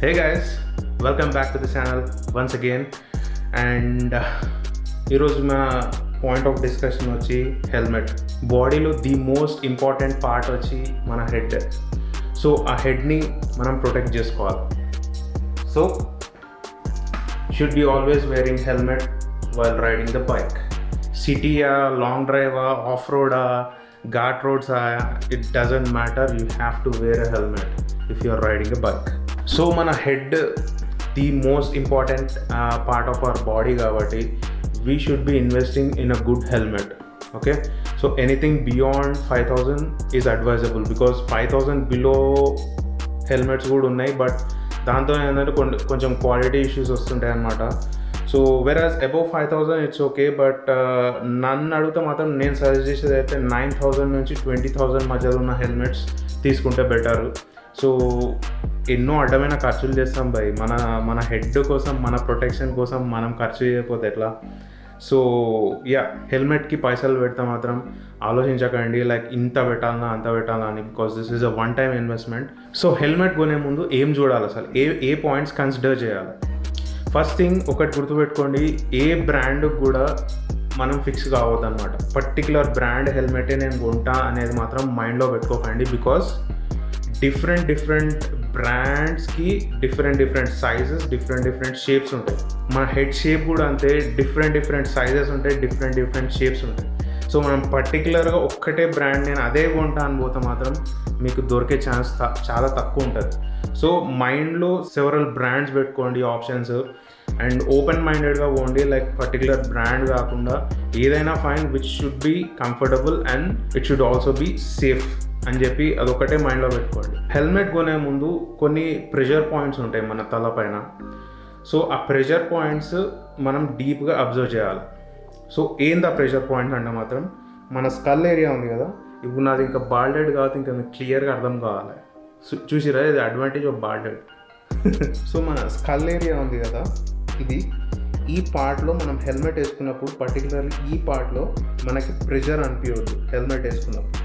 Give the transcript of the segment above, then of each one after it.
Hey guys, welcome back to the channel once again. And ఈరోజు మన point of discussion వచ్చి helmet. బాడీలో the most important part వచ్చి మన హెడ్. సో ఆ హెడ్ని మనం ప్రొటెక్ట్ చేసుకోవాలి. So should be always wearing helmet while riding the bike. సిటీయా, లాంగ్ డ్రైవా, ఆఫ్ రోడా, ఘాట్ రోడ్సా, it doesn't matter, you have to wear a helmet if you are riding a bike. So మన head the most important part of our body కాబట్టి we should be investing in a good helmet. Okay, so anything beyond 5,000 is advisable, because 5,000 below helmets కూడా ఉన్నాయి, but దాంతో ఏంటంటే కొంచెం quality issues వస్తుంటాయి అన్నమాట. So వెరాజ్ అబౌవ్ 5,000 ఇట్స్ ఓకే, బట్ నన్ను అడిగితే మాత్రం నేను సజెస్ట్ చేసేది అయితే 9,000 నుంచి 20,000 మధ్యలో ఉన్న హెల్మెట్స్ తీసుకుంటే బెటర్. సో ఎన్నో అడ్డమైన ఖర్చులు చేస్తాం భయ్, మన హెడ్ కోసం, మన ప్రొటెక్షన్ కోసం మనం ఖర్చు చేయకపోతే ఎట్లా? సో యా, హెల్మెట్కి పైసలు పెడితే మాత్రం ఆలోచించకండి లైక్ ఇంత పెట్టాలన్నా అంత పెట్టాలన్నా అని, because this is a one time investment. So helmet కొనే ముందు ఏం చూడాలి, అసలు ఏ పాయింట్స్ కన్సిడర్ చేయాలి? ఫస్ట్ థింగ్ ఒకటి గుర్తుపెట్టుకోండి, ఏ బ్రాండ్ కూడా మనం ఫిక్స్ కావద్దు అనమాట. పర్టికులర్ బ్రాండ్ హెల్మెటే నేను కొంటా అనేది మాత్రం మైండ్లో పెట్టుకోకండి, బికాస్ డిఫరెంట్ బ్రాండ్స్కి డిఫరెంట్ సైజెస్, డిఫరెంట్ షేప్స్ ఉంటాయి. మన హెడ్ షేప్ కూడా అంతే, డిఫరెంట్ సైజెస్ ఉంటాయి, డిఫరెంట్ షేప్స్ ఉంటాయి. సో మనం పర్టికులర్గా ఒక్కటే బ్రాండ్ నేను అదే కొంటా అని పోతే మాత్రం మీకు దొరికే ఛాన్స్ చాలా తక్కువ ఉంటుంది. సో మైండ్లో సెవరల్ బ్రాండ్స్ పెట్టుకోండి ఆప్షన్స్, అండ్ ఓపెన్ మైండెడ్గా పోండి. లైక్ పర్టికులర్ బ్రాండ్ కాకుండా ఏదైనా fine which should be comfortable and it should also be safe అని చెప్పి అదొకటే మైండ్లో పెట్టుకోండి. హెల్మెట్ కొనే ముందు కొన్ని ప్రెషర్ పాయింట్స్ ఉంటాయి మన తల పైన. సో ఆ ప్రెషర్ పాయింట్స్ మనం డీప్గా అబ్జర్వ్ చేయాలి. సో ఏంది ఆ ప్రెషర్ పాయింట్ అంటే మాత్రం మన స్కల్ ఏరియా ఉంది కదా, ఇప్పుడు నాది ఇంకా బాల్డెడ్ కాబట్టి ఇంకా మీకు క్లియర్గా అర్థం కావాలి. చూసిరా, ఇది అడ్వాంటేజ్ ఆఫ్ బాల్డెడ్. సో మన స్కల్ ఏరియా ఉంది కదా, ఇది ఈ పార్ట్లో మనం హెల్మెట్ వేసుకున్నప్పుడు పర్టికులర్లీ ఈ పార్ట్లో మనకి ప్రెషర్ అనిపించవద్దు హెల్మెట్ వేసుకున్నప్పుడు.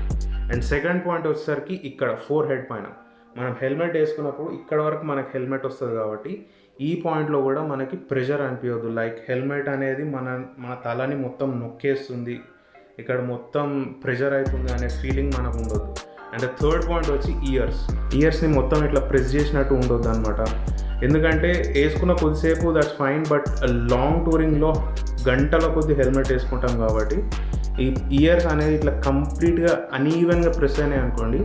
అండ్ సెకండ్ పాయింట్ వచ్చేసరికి ఇక్కడ ఫోర్ హెడ్ పైన మనం హెల్మెట్ వేసుకున్నప్పుడు ఇక్కడ వరకు మనకి హెల్మెట్ వస్తుంది కాబట్టి ఈ పాయింట్లో కూడా మనకి ప్రెషర్ అనిపించవద్దు. లైక్ హెల్మెట్ అనేది మన తలని మొత్తం నొక్కేస్తుంది, ఇక్కడ మొత్తం ప్రెషర్ అవుతుంది అనే ఫీలింగ్ మనకు ఉండొద్దు. అండ్ థర్డ్ పాయింట్ వచ్చి ఇయర్స్ని మొత్తం ఇట్లా ప్రెస్ చేసినట్టు ఉండొద్దు అనమాట. ఎందుకంటే వేసుకున్న కొద్దిసేపు దట్స్ ఫైన్, బట్ లాంగ్ టూరింగ్లో గంటల కొద్ది హెల్మెట్ వేసుకుంటాం కాబట్టి ఈ ఇయర్స్ అనేది ఇట్లా కంప్లీట్గా అన్ఈవెన్గా ప్రెస్ అయినాయి అనుకోండి,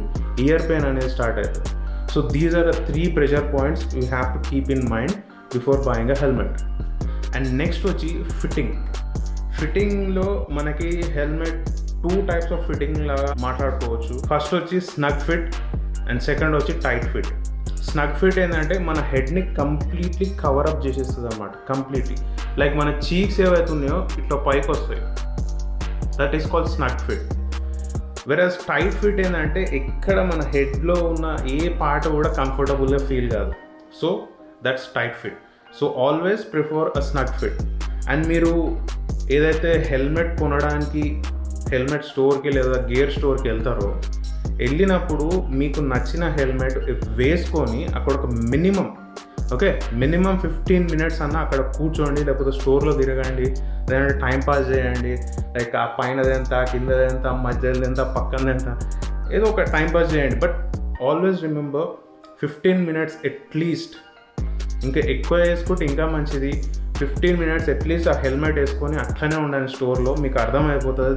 ఇయర్ పెయిన్ అనేది స్టార్ట్ అవుతుంది. So these are the 3 pressure points you have to keep in mind before buying a helmet. And next వచ్చి ఫిట్టింగ్లో మనకి హెల్మెట్ 2 టైప్స్ ఆఫ్ ఫిట్టింగ్ లాగా మాట్లాడుకోవచ్చు. ఫస్ట్ వచ్చి స్నగ్ ఫిట్ అండ్ సెకండ్ వచ్చి టైట్ ఫిట్. స్నగ్ ఫిట్ ఏంటంటే మన హెడ్ని completely cover up చేసేస్తుంది అన్నమాట, కంప్లీట్లీ. లైక్ మన చీక్స్ ఏవైతున్నాయో ఇట్లా పైకి వస్తాయి, that is called snug fit. వెరాజ్ టైట్ ఫిట్ ఏంటంటే ఎక్కడ మన హెడ్లో ఉన్న ఏ పార్ట్ కూడా కంఫర్టబుల్గా ఫీల్ కాదు. So that's tight fit. So always prefer a snug fit. And మీరు ఏదైతే హెల్మెట్ కొనడానికి హెల్మెట్ స్టోర్కి లేదా గేర్ స్టోర్కి వెళ్తారో, వెళ్ళినప్పుడు మీకు నచ్చిన హెల్మెట్ వేసుకొని అక్కడ ఒక మినిమం 15 minutes అన్న అక్కడ కూర్చోండి, లేకపోతే స్టోర్లో తిరగండి, లేదంటే టైంపాస్ చేయండి. లైక్ ఆ పైనదెంత, కిందదెంత, మధ్యదెంత, పక్కనదెంత, ఏదో ఒక టైంపాస్ చేయండి. But always remember 15 minutes at least. ఇంకా ఎక్కువ వేసుకుంటే ఇంకా మంచిది. 15 minutes అట్లీస్ట్ ఆ హెల్మెట్ వేసుకొని అట్లనే ఉండండి స్టోర్లో. మీకు అర్థమైపోతుంది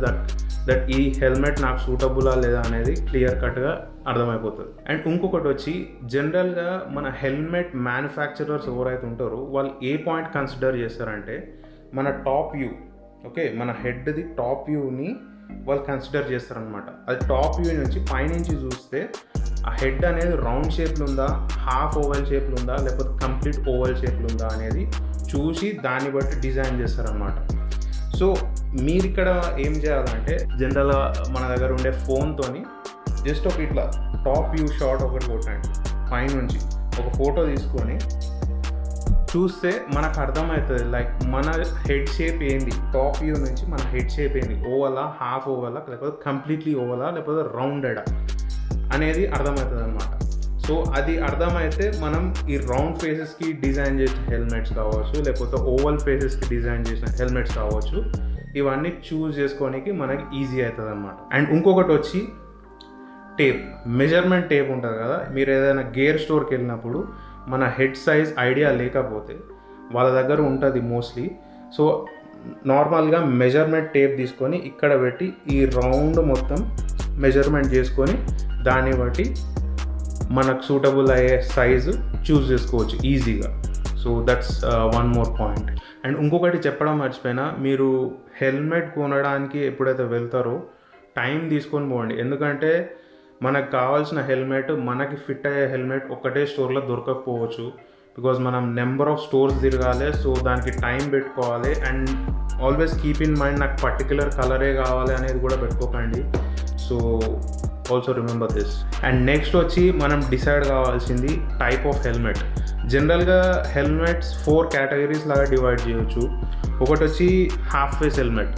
దట్ ఈ హెల్మెట్ నాకు సూటబులా లేదా అనేది క్లియర్ కట్గా అర్థమైపోతుంది. అండ్ ఇంకొకటి వచ్చి జనరల్గా మన హెల్మెట్ మ్యానుఫ్యాక్చరర్స్ ఎవరైతే ఉంటారో వాళ్ళు ఏ పాయింట్ కన్సిడర్ చేస్తారంటే మన టాప్ వ్యూ. ఓకే, మన హెడ్ది టాప్ వ్యూని వాళ్ళు కన్సిడర్ చేస్తారనమాట. అది టాప్ వ్యూ నుంచి పైనుంచి చూస్తే ఆ హెడ్ అనేది రౌండ్ షేప్లో ఉందా, హాఫ్ ఓవల్ షేప్లో ఉందా, లేకపోతే కంప్లీట్ ఓవల్ షేప్లో ఉందా అనేది చూసి దాన్ని బట్టి డిజైన్ చేస్తారనమాట. సో మీరు ఇక్కడ ఏం చేయాలంటే జనరల్గా మన దగ్గర ఉండే ఫోన్తోని జస్ట్ ఒక ఇట్లా టాప్ వ్యూ షాట్ ఒకటి కొట్టండి, పైనుంచి ఒక ఫోటో తీసుకొని చూస్తే మనకు అర్థమవుతుంది లైక్ మన హెడ్ షేప్ ఏంది, టాప్ వ్యూ నుంచి మన హెడ్ షేప్ ఏంది, ఓవలా, హాఫ్ ఓవలా, లేకపోతే కంప్లీట్లీ ఓవలా, లేకపోతే రౌండెడా అనేది అర్థమవుతుంది అనమాట. సో సో అది అర్థమైతే మనం ఈ రౌండ్ ఫేసెస్కి డిజైన్ చేసిన హెల్మెట్స్ కావచ్చు, లేకపోతే ఓవల్ ఫేసెస్కి డిజైన్ చేసిన హెల్మెట్స్ కావచ్చు, ఇవన్నీ చూస్ చేసుకోనికి మనకి ఈజీ అవుతుంది అనమాట. అండ్ ఇంకొకటి వచ్చి టేప్, మెజర్మెంట్ టేప్ ఉంటుంది కదా. మీరు ఏదైనా గేర్ స్టోర్కి వెళ్ళినప్పుడు మన హెడ్ సైజ్ ఐడియా లేకపోతే వాళ్ళ దగ్గర ఉంటుంది మోస్ట్లీ. సో నార్మల్గా మెజర్మెంట్ టేప్ తీసుకొని ఇక్కడ పెట్టి ఈ రౌండ్ మొత్తం మెజర్మెంట్ చేసుకొని దాన్ని బట్టి మనకు సూటబుల్ అయ్యే సైజు చూస్ చేసుకోవచ్చు ఈజీగా. So that's one more point. And ఇంకొకటి చెప్పడం మర్చిపోయినా, మీరు హెల్మెట్ కొనడానికి ఎప్పుడైతే వెళ్తారో టైం తీసుకొని పోండి. ఎందుకంటే మనకు కావాల్సిన హెల్మెట్, మనకి ఫిట్ అయ్యే హెల్మెట్ ఒక్కటే స్టోర్లో దొరకకపోవచ్చు. బికాజ్ మనం నెంబర్ ఆఫ్ స్టోర్స్ తిరగాలి. సో దానికి టైం పెట్టుకోవాలి. And always keep in mind నాకు పర్టికులర్ కలరే కావాలి అనేది కూడా పెట్టుకోకండి. So also remember this. And next వచ్చి మనం డిసైడ్ కావాల్సింది టైప్ ఆఫ్ హెల్మెట్. జనరల్గా హెల్మెట్స్ 4 కేటగిరీస్ లాగా డివైడ్ చేయొచ్చు. ఒకటి వచ్చి half face helmet.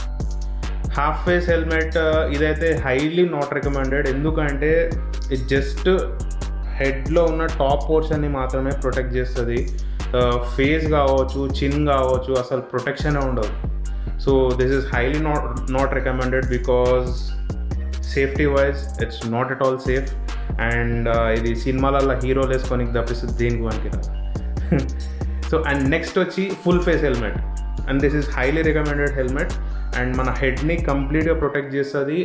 Half face helmet ఇదైతే హైలీ నాట్ రికమెండెడ్. ఎందుకంటే ఇది జస్ట్ హెడ్లో ఉన్న టాప్ పోర్షన్ని మాత్రమే ప్రొటెక్ట్ చేస్తుంది. ఫేస్ కావచ్చు, చిన్ కావచ్చు, అసలు ప్రొటెక్షనే ఉండదు. So this is highly not recommended because safety wise it's not at all safe. And ఇది సినిమాలలో హీరోలు వేసుకొని తప్పిస్తుంది, దేనికి మనకి రాదు. సో అండ్ నెక్స్ట్ వచ్చి full face helmet. And this is highly recommended helmet. And మన హెడ్ని కంప్లీట్గా ప్రొటెక్ట్ చేస్తుంది.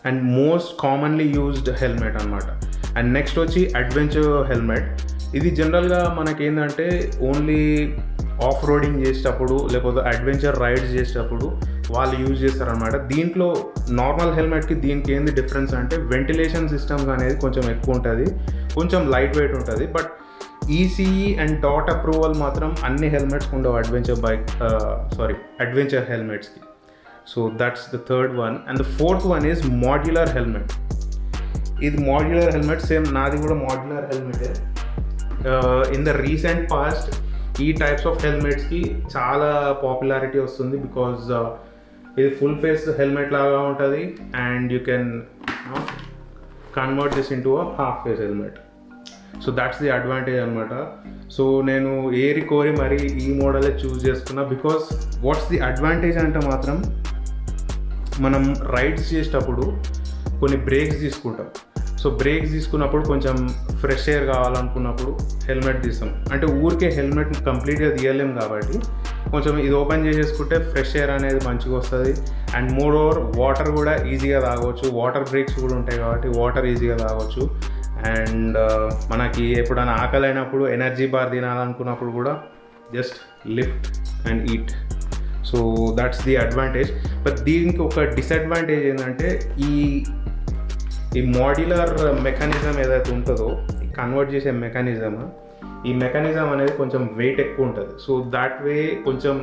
And most commonly used helmet అనమాట. అండ్ నెక్స్ట్ వచ్చి అడ్వెంచర్ హెల్మెట్. ఇది జనరల్గా మనకేంటంటే ఓన్లీ ఆఫ్ రోడింగ్ చేసేటప్పుడు లేకపోతే అడ్వెంచర్ రైడ్స్ చేసేటప్పుడు వాళ్ళు యూజ్ చేస్తారనమాట. దీంట్లో నార్మల్ హెల్మెట్కి దీనికి ఏంది డిఫరెన్స్ అంటే వెంటిలేషన్ సిస్టమ్స్ అనేది కొంచెం ఎక్కువ ఉంటుంది, కొంచెం లైట్ వెయిట్ ఉంటుంది. But ECE and DOT approval మాత్రం అన్ని హెల్మెట్స్కి ఉండవు అడ్వెంచర్ హెల్మెట్స్కి. So that's the third one. And the fourth one is modular helmet. ఇది మాడ్యులర్ హెల్మెట్, సేమ్ నాది కూడా మాడ్యులర్ హెల్మెటే. ఇన్ ద రీసెంట్ పాస్ట్ ఈ టైప్స్ ఆఫ్ హెల్మెట్స్కి చాలా పాపులారిటీ వస్తుంది. బికాజ్ ఇది ఫుల్ ఫేస్ హెల్మెట్ లాగా ఉంటుంది. And you can convert this into a half face helmet. So that's the advantage అనమాట. సో నేను ఏరి కోరి మరి ఈ మోడలే చూస్ చేసుకున్నా. బికాస్ వాట్స్ ది అడ్వాంటేజ్ అంటే మాత్రం మనం రైడ్స్ చేసేటప్పుడు కొన్ని బ్రేక్స్ తీసుకుంటాం. సో బ్రేక్స్ తీసుకున్నప్పుడు కొంచెం ఫ్రెష్ ఎయిర్ కావాలనుకున్నప్పుడు హెల్మెట్ తీస్తాం. అంటే ఊరికే హెల్మెట్ కంప్లీట్గా తీయలేం కాబట్టి కొంచెం ఇది ఓపెన్ చేసేసుకుంటే ఫ్రెష్ ఎయిర్ అనేది మంచిగా వస్తుంది. అండ్ మోర్ ఓవర్ వాటర్ కూడా ఈజీగా తాగవచ్చు. వాటర్ బ్రేక్స్ కూడా ఉంటాయి కాబట్టి వాటర్ ఈజీగా తాగవచ్చు. అండ్ మనకి ఎప్పుడైనా ఆకలి అయినప్పుడు ఎనర్జీ బార్ తినాలనుకున్నప్పుడు కూడా just lift and eat. So that's the advantage. But దీనికి ఒక డిసడ్వాంటేజ్ ఏంటంటే ఈ మాడ్యులర్ మెకానిజం ఏదైతే ఉంటుందో, ఈ కన్వర్ట్ చేసే ఈ మెకానిజం అనేది కొంచెం వెయిట్ ఎక్కువ ఉంటుంది. సో దాట్ వే కొంచెం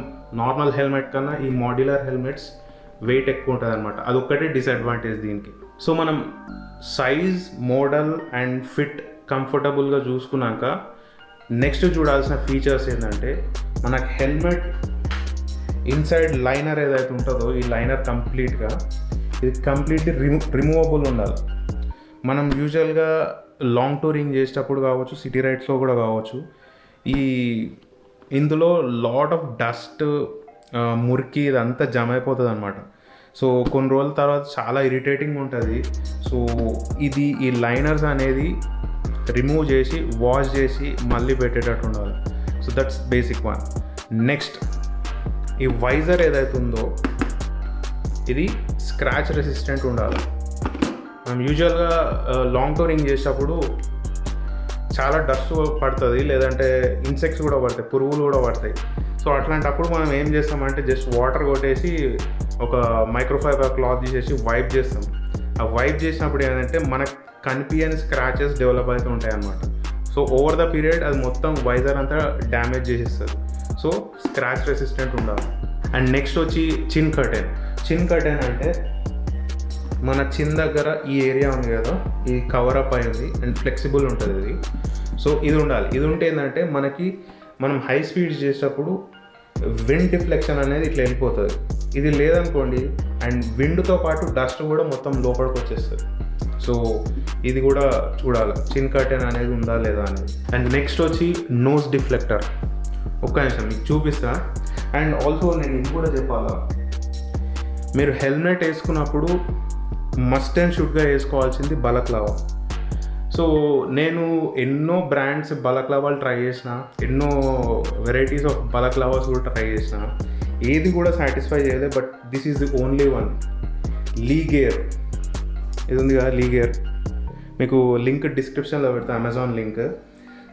నార్మల్ హెల్మెట్ కన్నా ఈ మాడ్యులర్ హెల్మెట్స్ వెయిట్ ఎక్కువ ఉంటుంది అనమాట. అదొక్కటే డిసడ్వాంటేజ్ దీనికి. సో మనం సైజ్, మోడల్ అండ్ ఫిట్ కంఫర్టబుల్గా చూసుకున్నాక నెక్స్ట్ చూడాల్సిన ఫీచర్స్ ఏంటంటే, మనకు హెల్మెట్ ఇన్సైడ్ లైనర్ ఏదైతే ఉంటుందో ఈ లైనర్ ఇది కంప్లీట్లీ రిమూవబుల్ ఉండాలి. మనం యూజువల్గా లాంగ్ టూరింగ్ చేసేటప్పుడు కావచ్చు, సిటీ రైడ్స్లో కూడా కావచ్చు, ఇందులో లాట్ ఆఫ్ డస్ట్, మురికి ఇదంతా జమ అయిపోతుంది అనమాట. సో కొన్ని రోజుల తర్వాత చాలా ఇరిటేటింగ్ ఉంటుంది. సో ఈ లైనర్స్ అనేది రిమూవ్ చేసి వాష్ చేసి మళ్ళీ పెట్టేటట్టు ఉండాలి. So that's basic one. Next ఈ వైజర్ ఏదైతే ఉందో ఇది స్క్రాచ్ రెసిస్టెంట్ ఉండాలి. మనం యూజువల్గా లాంగ్ టూరింగ్ చేసేటప్పుడు చాలా డస్ట్ పడుతుంది, లేదంటే ఇన్సెక్ట్స్ కూడా పడతాయి, పురుగులు కూడా పడతాయి. సో అట్లాంటప్పుడు మనం ఏం చేస్తామంటే జస్ట్ వాటర్ కొట్టేసి ఒక మైక్రోఫైబర్ క్లాత్ తీసేసి వైప్ చేస్తాం. ఆ వైప్ చేసినప్పుడు ఏంటంటే మనకు కనిపించని స్క్రాచెస్ డెవలప్ అవుతూ ఉంటాయి అన్నమాట. సో ఓవర్ ద పీరియడ్ అది మొత్తం వైజర్ అంతా డ్యామేజ్ చేసేస్తుంది. సో స్క్రాచ్ రెసిస్టెంట్ ఉండాలి. అండ్ నెక్స్ట్ వచ్చి చిన్ కర్టెన్ అంటే మన చిన్ దగ్గర ఈ ఏరియా ఉంది కదా, ఈ కవర్ అప్ అయింది అండ్ ఫ్లెక్సిబుల్ ఉంటుంది ఇది. సో ఇది ఉండాలి. ఇది ఉంటే ఏంటంటే మనం హై స్పీడ్స్ చేసేటప్పుడు విండ్ డిఫ్లెక్షన్ అనేది ఇట్లా వెళ్ళిపోతుంది. ఇది లేదనుకోండి అండ్ విండ్తో పాటు డస్ట్ కూడా మొత్తం లోపలికి వచ్చేస్తుంది. సో ఇది కూడా చూడాలి, చిన్ కర్టెన్ అనేది ఉందా లేదా అనేది. అండ్ నెక్స్ట్ వచ్చి నోస్ డిఫ్లెక్టర్. ఒక్క నిమిషం మీకు చూపిస్తా. అండ్ ఆల్సో నేను ఇది కూడా చెప్పాలా, మీరు హెల్మెట్ వేసుకున్నప్పుడు మస్ట్ అండ్ షుడ్గా వేసుకోవాల్సింది బలక్లావా. సో నేను ఎన్నో బ్రాండ్స్ బలక్లావాలు ట్రై చేసిన, ఎన్నో వెరైటీస్ ఆఫ్ బలక్లావాస్ కూడా ట్రై చేసిన, ఏది కూడా సాటిస్ఫై చేయలేదు. But this is the only one, Lee Gear. ఇది ఉంది కదా లీ గేర్, మీకు లింక్ డిస్క్రిప్షన్లో పెడతా, Amazon link.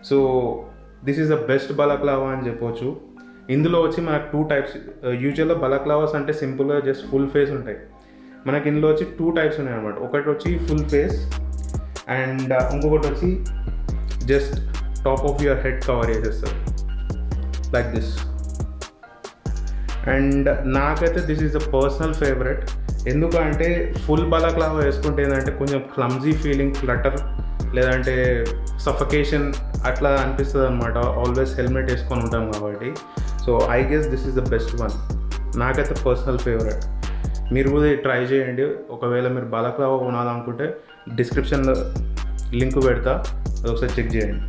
So this is the best balaclava అని చెప్పొచ్చు. ఇందులో వచ్చి మనకు 2 టైప్స్. యూజువల్గా బలక్లావాస్ అంటే సింపుల్గా జస్ట్ ఫుల్ ఫేస్ ఉంటాయి. మనకి ఇందులో వచ్చి 2 టైప్స్ ఉన్నాయి అనమాట. ఒకటి వచ్చి ఫుల్ ఫేస్ అండ్ ఇంకొకటి వచ్చి just top of your head cover చేసేస్తారు లైక్ దిస్. అండ్ నాకైతే this is the personal favourite. ఎందుకంటే ఫుల్ బలక్లావా వేసుకుంటే ఏంటంటే కొంచెం క్లమ్జీ ఫీలింగ్, ఫ్లటర్ లేదంటే సఫకేషన్ అట్లా అనిపిస్తుంది అనమాట, ఆల్వేస్ హెల్మెట్ వేసుకొని ఉంటాం కాబట్టి. So I guess this is the best one, నాకైతే పర్సనల్ ఫేవరెట్. మీరు కూడా ట్రై చేయండి. ఒకవేళ మీరు బలక్లావా కొనాలనుకుంటే డిస్క్రిప్షన్లో లింక్ పెడతా, అది ఒకసారి చెక్ చేయండి.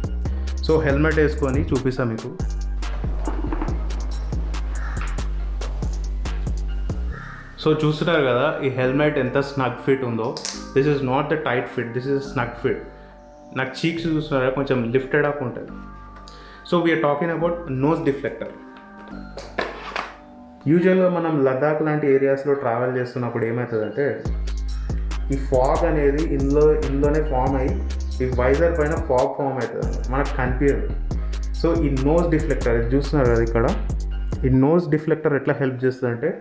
సో హెల్మెట్ వేసుకొని చూపిస్తాను మీకు. సో చూస్తున్నారు కదా ఈ హెల్మెట్ ఎంత స్నగ్ ఫిట్ ఉందో. This is not the tight fit, this is snug fit. నాకు చీక్స్ చూస్తున్నారా కొంచెం లిఫ్టెడ్ అప్ ఉంటుంది. So we're talking about nose deflector. యూజువల్గా మనం లదాఖ్ లాంటి ఏరియాస్లో ట్రావెల్ చేస్తున్నప్పుడు ఏమవుతుందంటే ఈ ఫాగ్ అనేది ఇందులోనే ఫామ్ అయ్యి ఈ వైజర్ పైన ఫాగ్ ఫామ్ అవుతుంది, మనకు కనిపించదు. సో ఈ నోస్ డిఫ్లెక్టర్ ఇది చూస్తున్నారు కదా ఇక్కడ, ఈ నోస్ డిఫ్లెక్టర్ ఎట్లా హెల్ప్ చేస్తుంది అంటే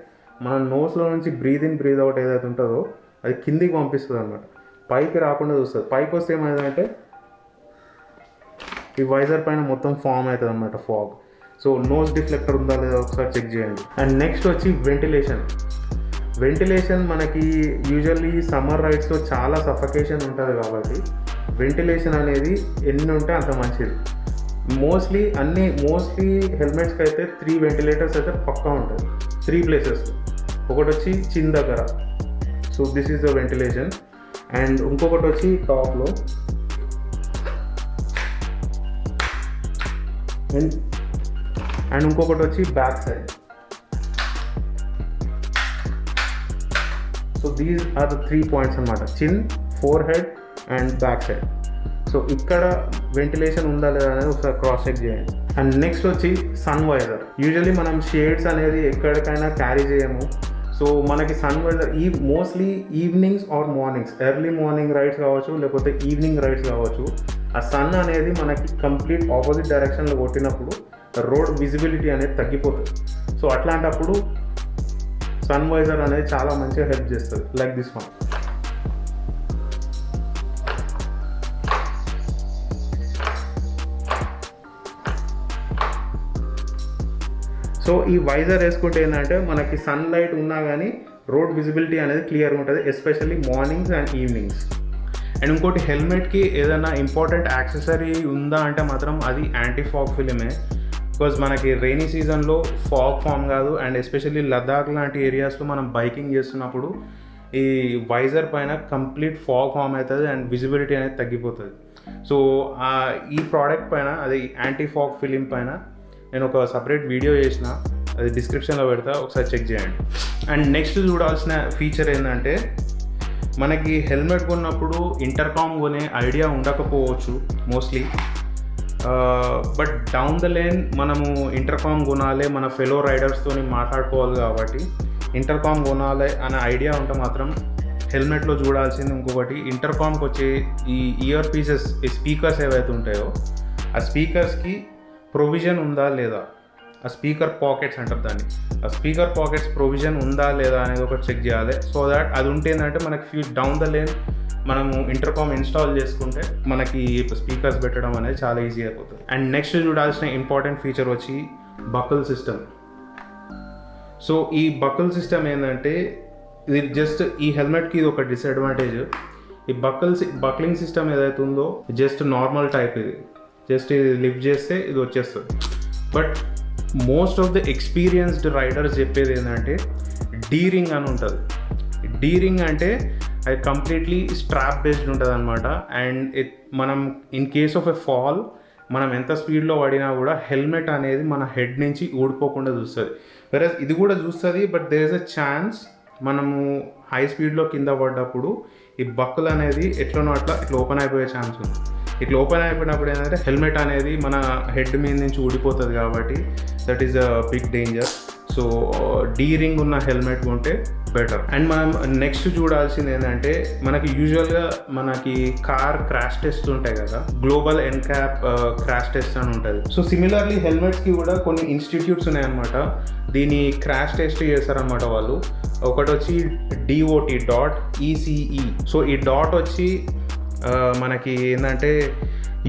మన నోస్లో నుంచి బ్రీద్ ఇన్ బ్రీద్ అవుట్ ఏదైతే ఉంటుందో అది కిందికి పంపిస్తుంది అనమాట, పైకి రాకుండా చూస్తుంది. పైకి వస్తే ఏమైందంటే ఈ వైజర్ పైన మొత్తం ఫామ్ అవుతుంది అనమాట ఫాగ్. సో నోస్ డిఫ్లెక్టర్ ఉందా లేదా ఒకసారి చెక్ చేయండి. అండ్ నెక్స్ట్ వచ్చి వెంటిలేషన్ మనకి యూజువల్లీ సమ్మర్ రైడ్స్లో చాలా సఫకేషన్ ఉంటుంది కాబట్టి వెంటిలేషన్ అనేది ఎన్ని ఉంటే అంత మంచిది. మోస్ట్లీ హెల్మెట్స్కి అయితే 3 వెంటిలేటర్స్ అయితే పక్కా ఉంటుంది 3 ప్లేసెస్. ఒకటి వచ్చి చిన్ దగ్గర, so this is the ventilation. And ఇంకొకటి వచ్చి టాప్లో, అండ్ ఇంకొకటి వచ్చి back side. So these are the 3 points అనమాట, chin, forehead and back side. So ఇక్కడ వెంటిలేషన్ ఉందా లేదా అనేది ఒకసారి క్రాస్ చెక్ చేయండి. అండ్ నెక్స్ట్ వచ్చి సన్ వైజర్. యూజువల్లీ మనం షేడ్స్ అనేది ఎక్కడికైనా క్యారీ చేయము. సో మనకి sun visor mostly evenings or mornings, early morning rides కావచ్చు లేకపోతే ఈవినింగ్ రైడ్స్ కావచ్చు, ఆ సన్ అనేది మనకి కంప్లీట్ ఆపోజిట్ డైరెక్షన్లో కొట్టినప్పుడు రోడ్ విజిబిలిటీ అనేది తగ్గిపోతుంది. సో అట్లాంటప్పుడు సన్ వైజర్ అనేది చాలా మంచిగా హెల్ప్ చేస్తుంది లైక్ దిస్ వన్. సో ఈ వైజర్ వేసుకుంటే ఏంటంటే మనకి సన్ లైట్ ఉన్నా కానీ రోడ్ విజిబిలిటీ అనేది క్లియర్గా ఉంటుంది, especially mornings and evenings. And ఇంకోటి హెల్మెట్కి ఏదైనా ఇంపార్టెంట్ యాక్సెసరీ ఉందా అంటే మాత్రం అది యాంటీ ఫాగ్ ఫిలిమే. బికాజ్ మనకి రెయినీ సీజన్లో ఫాగ్ ఫామ్ కాదు. అండ్ ఎస్పెషల్లీ లదాఖ్ లాంటి ఏరియాస్లో మనం బైకింగ్ చేస్తున్నప్పుడు ఈ వైజర్ పైన కంప్లీట్ ఫాగ్ ఫామ్ అవుతుంది అండ్ విజిబిలిటీ అనేది తగ్గిపోతుంది. సో ఈ ప్రోడక్ట్ పైన, అది యాంటీ ఫాగ్ ఫిలిం పైన నేను ఒక సపరేట్ వీడియో చేసిన, అది డిస్క్రిప్షన్లో పెడతా, ఒకసారి చెక్ చేయండి. అండ్ నెక్స్ట్ చూడాల్సిన ఫీచర్ ఏంటంటే మనకి హెల్మెట్ కొన్నప్పుడు ఇంటర్కామ్ కొనే ఐడియా ఉండకపోవచ్చు mostly. But down the line మనము ఇంటర్కామ్ కొనాలి, మన ఫెలో రైడర్స్తో మాట్లాడుకోవాలి కాబట్టి ఇంటర్కామ్ కొనాలి అనే ఐడియా ఉంటే మాత్రం హెల్మెట్లో చూడాల్సింది ఇంకొకటి, ఇంటర్కామ్కి వచ్చే ఈ ఇయర్ పీసెస్, ఈ స్పీకర్స్ ఏవైతే ఉంటాయో ఆ స్పీకర్స్కి ప్రొవిజన్ ఉందా లేదా, ఆ స్పీకర్ పాకెట్స్ అంటారు దాన్ని, ఆ స్పీకర్ పాకెట్స్ ప్రొవిజన్ ఉందా లేదా అనేది ఒకటి చెక్ చేయాలి. సో దాట్ అది ఉంటే ఏంటంటే మనకి డౌన్ ద లైన్ మనము ఇంటర్కామ్ ఇన్స్టాల్ చేసుకుంటే మనకి స్పీకర్స్ పెట్టడం అనేది చాలా ఈజీ అయిపోతుంది. అండ్ నెక్స్ట్ చూడాల్సిన ఇంపార్టెంట్ ఫీచర్ వచ్చి బకల్ సిస్టమ్. సో ఈ బకల్ సిస్టమ్ ఏంటంటే ఇది జస్ట్ ఈ హెల్మెట్కి ఇది ఒక డిసడ్వాంటేజ్. ఈ బక్లింగ్ సిస్టమ్ ఏదైతే ఉందో జస్ట్ నార్మల్ టైప్, ఇది జస్ట్ ఇది లిఫ్ట్ చేస్తే ఇది వచ్చేస్తుంది. But most of the experienced riders చెప్పేది ఏంటంటే డీ రింగ్ అని ఉంటుంది. డీ రింగ్ అంటే అది కంప్లీట్లీ స్ట్రాప్ బేస్డ్ ఉంటుంది అనమాట. అండ్ మనం in case of a fall మనం ఎంత స్పీడ్లో పడినా కూడా హెల్మెట్ అనేది మన హెడ్ నుంచి ఊడిపోకుండా చూస్తుంది. వేరే ఇది కూడా చూస్తుంది, but there is a chance మనము హై స్పీడ్లో కింద పడ్డప్పుడు ఈ బక్కులు అనేది ఎట్లనో అట్లా ఇట్లా ఓపెన్ అయిపోయే ఛాన్స్ ఉంది. ఇట్లా ఓపెన్ అయిపోయినప్పుడు ఏంటంటే హెల్మెట్ అనేది మన హెడ్ మీద నుంచి ఊడిపోతుంది కాబట్టి that is a big danger. So D ring ఉన్న హెల్మెట్ కొంటే బెటర్. అండ్ మనం నెక్స్ట్ చూడాల్సింది ఏంటంటే మనకి యూజువల్గా మనకి కార్ క్రాష్ టెస్ట్ ఉంటాయి కదా, గ్లోబల్ ఎన్క్యాప్ క్రాష్ టెస్ట్ అని ఉంటుంది. సో సిమిలర్లీ హెల్మెట్స్కి కూడా కొన్ని ఇన్స్టిట్యూట్స్ ఉన్నాయన్నమాట, దీని క్రాష్ టెస్ట్ చేస్తారనమాట వాళ్ళు. ఒకటి వచ్చి DOT.ECE. సో ఈ డాట్ వచ్చి మనకి ఏంటంటే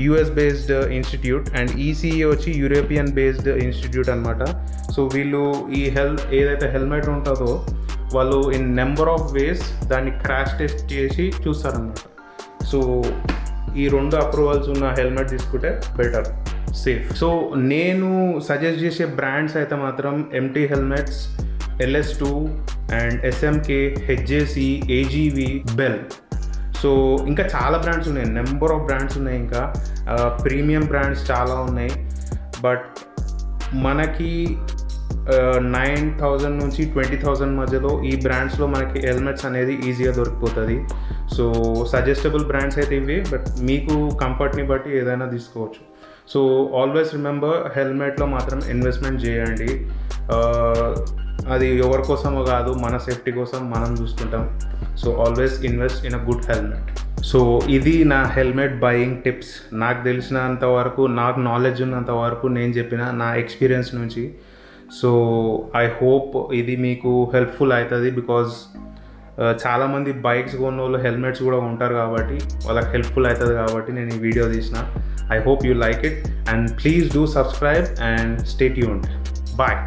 US based institute and ECE వచ్చి యూరోపియన్ బేస్డ్ ఇన్స్టిట్యూట్ అనమాట. సో వీళ్ళు ఈ ఏదైతే హెల్మెట్ ఉంటుందో వాళ్ళు ఇన్ నెంబర్ ఆఫ్ వేస్ దాన్ని క్రాష్ టెస్ట్ చేసి చూస్తారన్నమాట. సో ఈ 2 అప్రూవల్స్ ఉన్న హెల్మెట్ తీసుకుంటే బెటర్, సేఫ్. సో నేను సజెస్ట్ చేసే బ్రాండ్స్ అయితే మాత్రం MT helmets, LS2 and SMK, HJC, AGV, bell. So ఇంకా చాలా బ్రాండ్స్ ఉన్నాయి, నెంబర్ ఆఫ్ బ్రాండ్స్ ఉన్నాయి, ఇంకా ప్రీమియం బ్రాండ్స్ చాలా ఉన్నాయి. బట్ మనకి 9,000 నుంచి 20,000 మధ్యలో ఈ బ్రాండ్స్లో మనకి హెల్మెట్స్ అనేది ఈజీగా దొరికిపోతుంది. సో సజెస్టబుల్ బ్రాండ్స్ అయితే ఇవి, బట్ మీకు కంఫర్ట్ని బట్టి ఏదైనా తీసుకోవచ్చు. సో ఆల్వేస్ రిమెంబర్, హెల్మెట్లో మాత్రం ఇన్వెస్ట్మెంట్ చేయండి. అది ఎవరి కోసమో కాదు, మన సేఫ్టీ కోసం మనం చూసుకుంటాం. So always invest in a good helmet. So ఇది నా హెల్మెట్ బయింగ్ టిప్స్. నాకు తెలిసినంత వరకు, నాకు నాలెడ్జ్ ఉన్నంత వరకు నేను చెప్పిన నా ఎక్స్పీరియన్స్ నుంచి. సో ఐ హోప్ ఇది మీకు హెల్ప్ఫుల్ అవుతుంది, బికాజ్ చాలామంది బైక్స్ కొన్న వాళ్ళు హెల్మెట్స్ కూడా ఉంటారు కాబట్టి వాళ్ళకి హెల్ప్ఫుల్ అవుతుంది కాబట్టి నేను ఈ వీడియో తీసిన. I hope you like it, and please do subscribe and stay tuned. Bye.